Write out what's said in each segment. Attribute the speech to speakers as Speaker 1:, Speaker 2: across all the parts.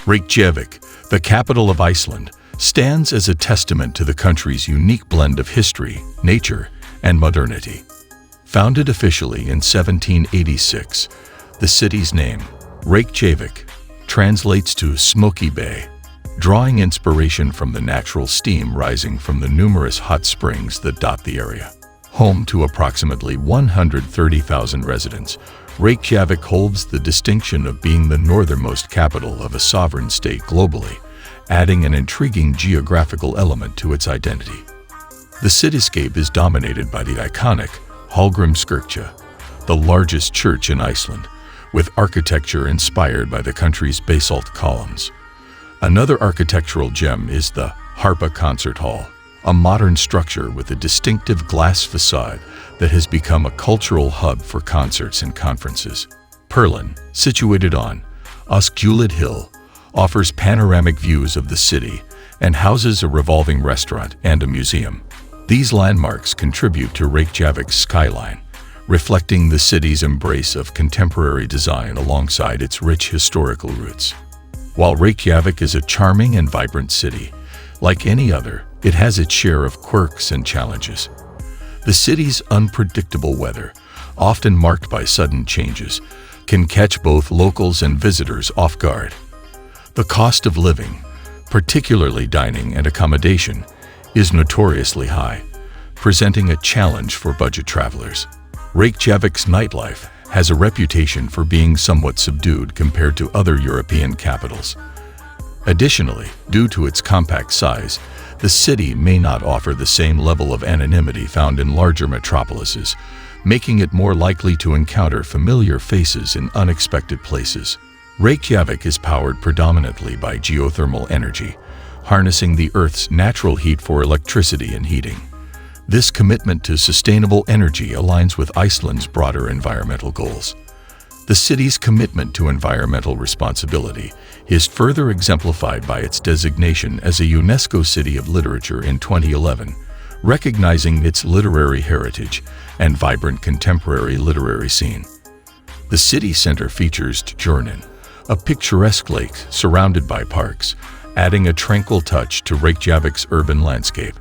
Speaker 1: Reykjavik, the capital of Iceland, stands as a testament to the country's unique blend of history, nature, and modernity. Founded officially in 1786, the city's name, Reykjavik, translates to Smoky Bay, drawing inspiration from the natural steam rising from the numerous hot springs that dot the area. Home to approximately 130,000 residents, Reykjavik holds the distinction of being the northernmost capital of a sovereign state globally, adding an intriguing geographical element to its identity. The cityscape is dominated by the iconic Hallgrímskirkja, the largest church in Iceland, with architecture inspired by the country's basalt columns. Another architectural gem is the Harpa Concert Hall, a modern structure with a distinctive glass facade that has become a cultural hub for concerts and conferences. Perlan, situated on Öskjuhlíð hill, offers panoramic views of the city and houses a revolving restaurant and a museum. These landmarks contribute to Reykjavik's skyline, reflecting the city's embrace of contemporary design alongside its rich historical roots. While Reykjavik is a charming and vibrant city, like any other, it has its share of quirks and challenges. The city's unpredictable weather, often marked by sudden changes, can catch both locals and visitors off guard. The cost of living, particularly dining and accommodation, is notoriously high, presenting a challenge for budget travelers. Reykjavik's nightlife has a reputation for being somewhat subdued compared to other European capitals. Additionally, due to its compact size, the city may not offer the same level of anonymity found in larger metropolises, making it more likely to encounter familiar faces in unexpected places. Reykjavik is powered predominantly by geothermal energy, harnessing the Earth's natural heat for electricity and heating. This commitment to sustainable energy aligns with Iceland's broader environmental goals. The city's commitment to environmental responsibility is further exemplified by its designation as a UNESCO City of Literature in 2011, recognizing its literary heritage and vibrant contemporary literary scene. The city center features Tjörnin, a picturesque lake surrounded by parks, adding a tranquil touch to Reykjavik's urban landscape.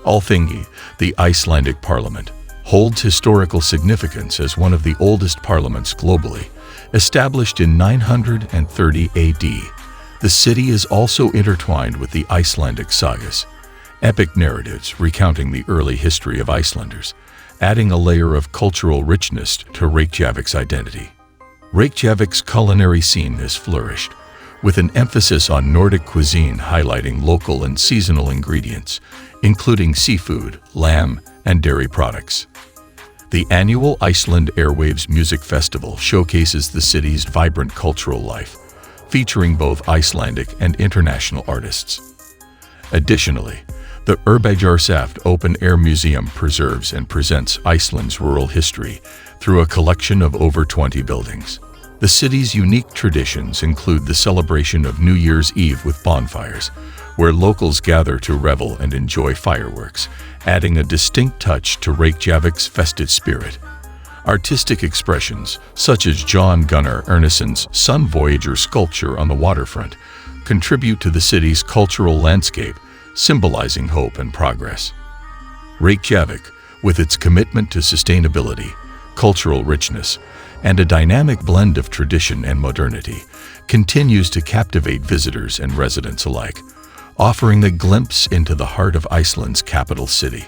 Speaker 1: Alþingi, the Icelandic parliament, holds historical significance as one of the oldest parliaments globally. Established in 930 AD, the city is also intertwined with the Icelandic sagas, epic narratives recounting the early history of Icelanders, adding a layer of cultural richness to Reykjavik's identity. Reykjavik's culinary scene has flourished, with an emphasis on Nordic cuisine highlighting local and seasonal ingredients, including seafood, lamb, and dairy products. The annual Iceland Airwaves Music Festival showcases the city's vibrant cultural life, featuring both Icelandic and international artists. Additionally, the Örbæjarsaft Open-Air Museum preserves and presents Iceland's rural history through a collection of over 20 buildings. The city's unique traditions include the celebration of New Year's Eve with bonfires, where locals gather to revel and enjoy fireworks, adding a distinct touch to Reykjavik's festive spirit. Artistic expressions, such as John Gunnar Erneson's Sun Voyager sculpture on the waterfront, contribute to the city's cultural landscape, symbolizing hope and progress. Reykjavik, with its commitment to sustainability, cultural richness, and a dynamic blend of tradition and modernity, continues to captivate visitors and residents alike, offering a glimpse into the heart of Iceland's capital city.